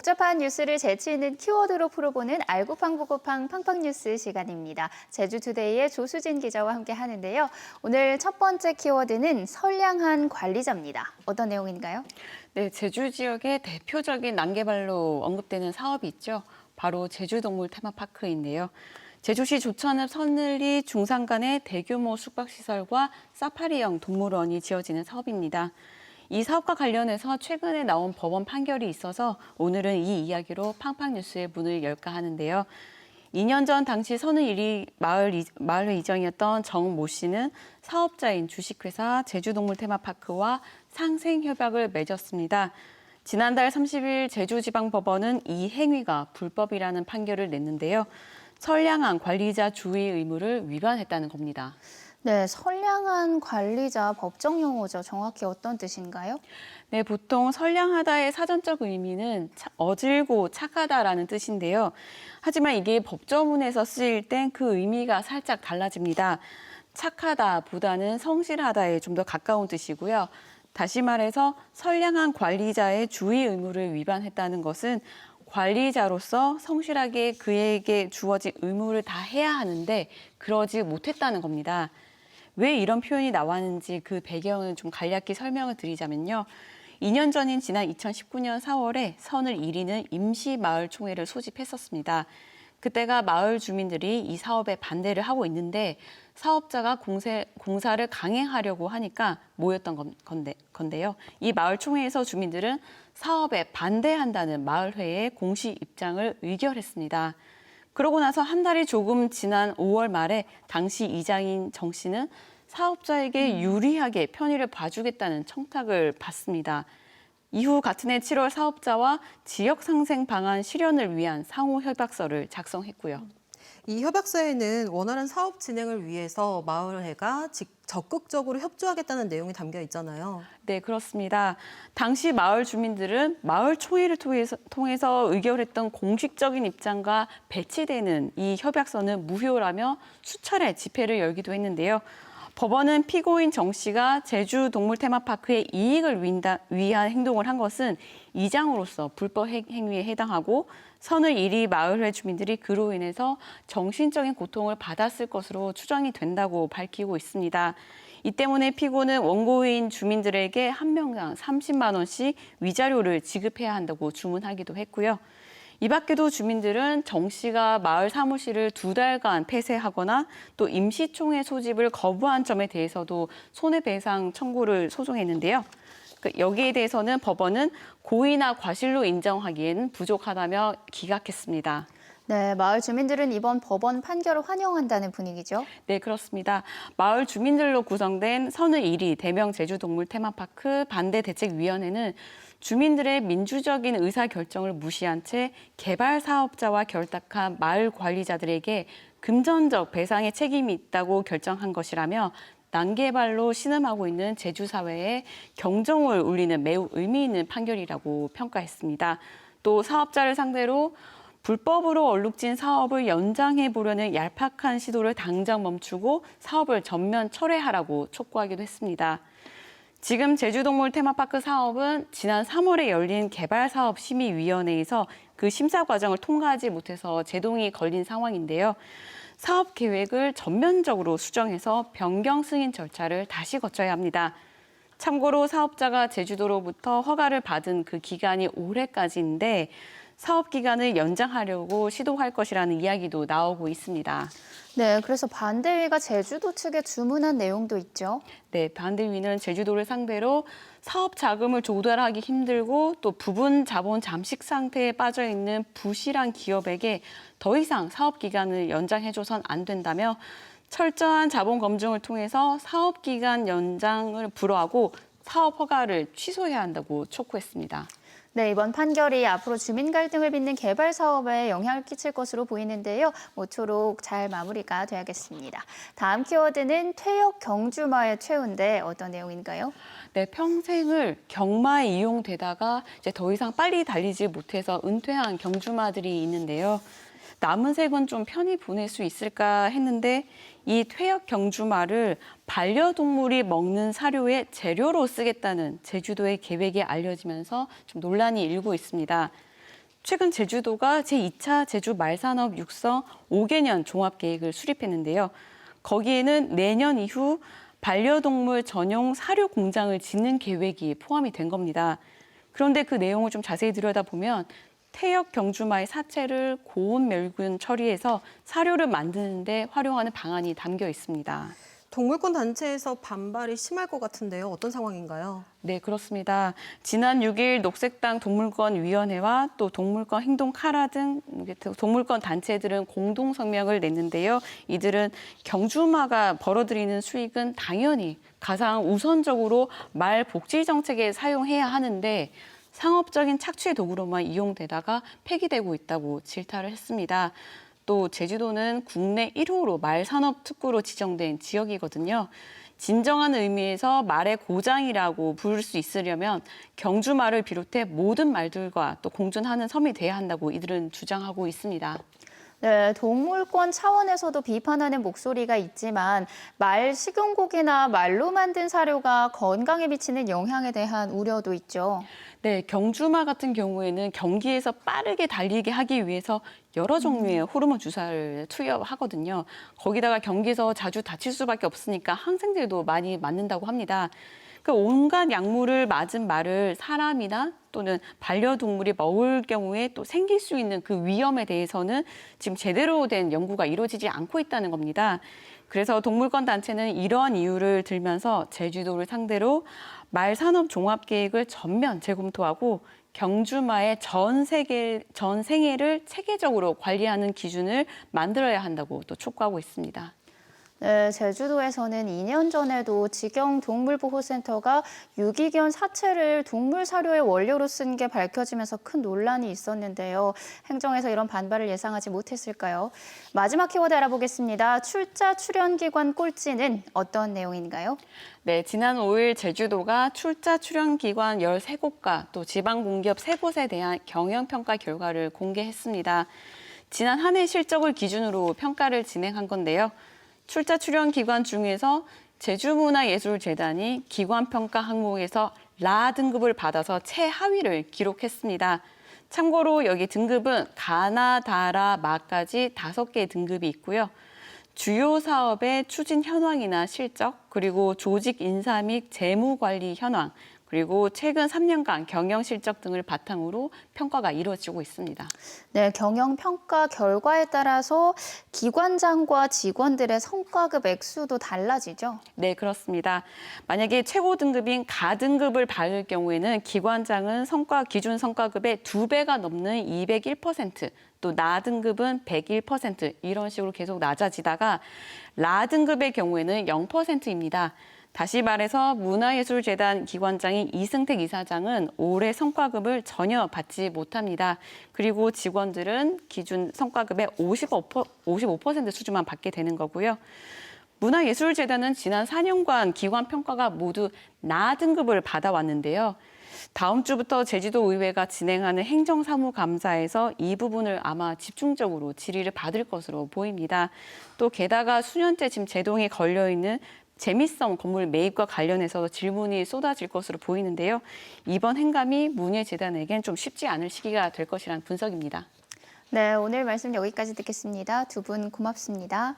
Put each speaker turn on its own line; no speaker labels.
복잡한 뉴스를 재치 있는 키워드로 풀어보는 알고팡 보고팡 팡팡 뉴스 시간입니다. 제주투데이의 조수진 기자와 함께 하는데요. 오늘 첫 번째 키워드는 선량한 관리자입니다. 어떤 내용인가요?
네, 제주 지역의 대표적인 난개발로 언급되는 사업이 있죠. 바로 제주동물 테마파크인데요. 제주시 조천읍 서늘리 중산간의 대규모 숙박시설과 사파리형 동물원이 지어지는 사업입니다. 이 사업과 관련해서 최근에 나온 법원 판결이 있어서 오늘은 이 이야기로 팡팡 뉴스의 문을 열까 하는데요. 2년 전 당시 서늘리 마을 이정이었던 정 모 씨는 사업자인 주식회사 제주동물 테마파크와 상생협약을 맺었습니다. 지난달 30일 제주지방법원은 이 행위가 불법이라는 판결을 냈는데요. 선량한 관리자 주의 의무를 위반했다는 겁니다.
네, 선량한 관리자 법정 용어죠. 정확히 어떤 뜻인가요?
네, 보통 선량하다의 사전적 의미는 어질고 착하다라는 뜻인데요. 하지만 이게 법조문에서 쓰일 땐 그 의미가 살짝 달라집니다. 착하다보다는 성실하다에 좀 더 가까운 뜻이고요. 다시 말해서 선량한 관리자의 주의 의무를 위반했다는 것은 관리자로서 성실하게 그에게 주어진 의무를 다 해야 하는데 그러지 못했다는 겁니다. 왜 이런 표현이 나왔는지 그 배경을 좀 간략히 설명을 드리자면요. 2년 전인 지난 2019년 4월에 서늘 1위는 임시마을총회를 소집했었습니다. 그때가 마을 주민들이 이 사업에 반대를 하고 있는데 사업자가 공사를 강행하려고 하니까 모였던 건데요. 이 마을 총회에서 주민들은 사업에 반대한다는 마을회의 공식 입장을 의결했습니다. 그러고 나서 한 달이 조금 지난 5월 말에 당시 이장인 정 씨는 사업자에게 유리하게 편의를 봐주겠다는 청탁을 받습니다. 이후 같은 해 7월 사업자와 지역 상생 방안 실현을 위한 상호 협약서를 작성했고요.
이 협약서에는 원활한 사업 진행을 위해서 마을회가 적극적으로 협조하겠다는 내용이 담겨 있잖아요.
네, 그렇습니다. 당시 마을 주민들은 마을 총회를 통해서 의결했던 공식적인 입장과 배치되는 이 협약서는 무효라며 수차례 집회를 열기도 했는데요. 법원은 피고인 정 씨가 제주 동물 테마파크의 이익을 위한 행동을 한 것은 이장으로서 불법 행위에 해당하고 서늘 1위 마을회 주민들이 그로 인해서 정신적인 고통을 받았을 것으로 추정이 된다고 밝히고 있습니다. 이 때문에 피고는 원고인 주민들에게 한 명당 30만 원씩 위자료를 지급해야 한다고 주문하기도 했고요. 이 밖에도 주민들은 정 씨가 마을 사무실을 2달간 폐쇄하거나 또 임시총회 소집을 거부한 점에 대해서도 손해배상 청구를 소송했는데요. 여기에 대해서는 법원은 고의나 과실로 인정하기에는 부족하다며 기각했습니다.
네, 마을 주민들은 이번 법원 판결을 환영한다는 분위기죠.
네, 그렇습니다. 마을 주민들로 구성된 서늘 1위 대명 제주동물 테마파크 반대대책위원회는 주민들의 민주적인 의사결정을 무시한 채 개발 사업자와 결탁한 마을 관리자들에게 금전적 배상의 책임이 있다고 결정한 것이라며 난개발로 신음하고 있는 제주 사회에 경종을 울리는 매우 의미 있는 판결이라고 평가했습니다. 또 사업자를 상대로 불법으로 얼룩진 사업을 연장해 보려는 얄팍한 시도를 당장 멈추고 사업을 전면 철회하라고 촉구하기도 했습니다. 지금 제주동물 테마파크 사업은 지난 3월에 열린 개발사업심의위원회에서 그 심사 과정을 통과하지 못해서 제동이 걸린 상황인데요. 사업 계획을 전면적으로 수정해서 변경 승인 절차를 다시 거쳐야 합니다. 참고로 사업자가 제주도로부터 허가를 받은 그 기간이 올해까지인데 사업 기간을 연장하려고 시도할 것이라는 이야기도 나오고 있습니다.
네, 그래서 반대위가 제주도 측에 주문한 내용도 있죠.
네, 반대위는 제주도를 상대로 사업 자금을 조달하기 힘들고 또 부분 자본 잠식 상태에 빠져 있는 부실한 기업에게 더 이상 사업 기간을 연장해줘선 안 된다며 철저한 자본 검증을 통해서 사업 기간 연장을 불허하고 사업 허가를 취소해야 한다고 촉구했습니다.
네, 이번 판결이 앞으로 주민 갈등을 빚는 개발 사업에 영향을 끼칠 것으로 보이는데요. 모쪼록 잘 마무리가 돼야겠습니다. 다음 키워드는 퇴역 경주마의 최후인데 어떤 내용인가요?
네, 평생을 경마에 이용되다가 이제 더 이상 빨리 달리지 못해서 은퇴한 경주마들이 있는데요. 남은 색은 좀 편히 보낼 수 있을까 했는데 이 퇴역 경주마를 반려동물이 먹는 사료의 재료로 쓰겠다는 제주도의 계획이 알려지면서 좀 논란이 일고 있습니다. 최근 제주도가 제2차 제주 말산업 육성 5개년 종합계획을 수립했는데요. 거기에는 내년 이후 반려동물 전용 사료 공장을 짓는 계획이 포함이 된 겁니다. 그런데 그 내용을 좀 자세히 들여다보면 태역 경주마의 사체를 고온 멸균 처리해서 사료를 만드는 데 활용하는 방안이 담겨 있습니다.
동물권 단체에서 반발이 심할 것 같은데요. 어떤 상황인가요?
네, 그렇습니다. 지난 6일 녹색당 동물권위원회와 또 동물권 행동 카라 등 동물권 단체들은 공동 성명을 냈는데요. 이들은 경주마가 벌어들이는 수익은 당연히 가장 우선적으로 말 복지 정책에 사용해야 하는데 상업적인 착취 도구로만 이용되다가 폐기되고 있다고 질타를 했습니다. 또 제주도는 국내 1호로 말 산업 특구로 지정된 지역이거든요. 진정한 의미에서 말의 고장이라고 부를 수 있으려면 경주말을 비롯해 모든 말들과 또 공존하는 섬이 돼야 한다고 이들은 주장하고 있습니다.
네, 동물권 차원에서도 비판하는 목소리가 있지만 말 식용고기나 말로 만든 사료가 건강에 미치는 영향에 대한 우려도 있죠.
네, 경주마 같은 경우에는 경기에서 빠르게 달리게 하기 위해서 여러 종류의 호르몬 주사를 투여하거든요. 거기다가 경기에서 자주 다칠 수밖에 없으니까 항생제도 많이 맞는다고 합니다. 그 온갖 약물을 맞은 말을 사람이나 또는 반려동물이 먹을 경우에 또 생길 수 있는 그 위험에 대해서는 지금 제대로 된 연구가 이루어지지 않고 있다는 겁니다. 그래서 동물권 단체는 이러한 이유를 들면서 제주도를 상대로 말 산업 종합 계획을 전면 재검토하고 경주마의 전 생애를 체계적으로 관리하는 기준을 만들어야 한다고 또 촉구하고 있습니다.
네, 제주도에서는 2년 전에도 직영동물보호센터가 유기견 사체를 동물 사료의 원료로 쓴 게 밝혀지면서 큰 논란이 있었는데요. 행정에서 이런 반발을 예상하지 못했을까요? 마지막 키워드 알아보겠습니다. 출자 출연기관 꼴찌는 어떤 내용인가요?
네, 지난 5일 제주도가 출자 출연기관 13곳과 또 지방공기업 3곳에 대한 경영평가 결과를 공개했습니다. 지난 한 해 실적을 기준으로 평가를 진행한 건데요. 출자 출연 기관 중에서 제주문화예술재단이 기관평가 항목에서 라 등급을 받아서 최하위를 기록했습니다. 참고로 여기 등급은 가나, 다라, 마까지 5개의 등급이 있고요. 주요 사업의 추진 현황이나 실적, 그리고 조직 인사 및 재무 관리 현황, 그리고 최근 3년간 경영 실적 등을 바탕으로 평가가 이루어지고 있습니다.
네, 경영평가 결과에 따라서 기관장과 직원들의 성과급 액수도 달라지죠?
네, 그렇습니다. 만약에 최고 등급인 가등급을 받을 경우에는 기관장은 기준 성과급의 2배가 넘는 201%, 또 나등급은 101% 이런 식으로 계속 낮아지다가 라등급의 경우에는 0%입니다. 다시 말해서 문화예술재단 기관장인 이승택 이사장은 올해 성과급을 전혀 받지 못합니다. 그리고 직원들은 기준 성과급의 55% 수준만 받게 되는 거고요. 문화예술재단은 지난 4년간 기관 평가가 모두 나 등급을 받아왔는데요. 다음 주부터 제주도의회가 진행하는 행정사무감사에서 이 부분을 아마 집중적으로 질의를 받을 것으로 보입니다. 또 게다가 수년째 지금 제동에 걸려있는 재미성 건물 매입과 관련해서 질문이 쏟아질 것으로 보이는데요. 이번 행감이 문예재단에겐 좀 쉽지 않을 시기가 될 것이라는 분석입니다.
네, 오늘 말씀 여기까지 듣겠습니다. 두 분 고맙습니다.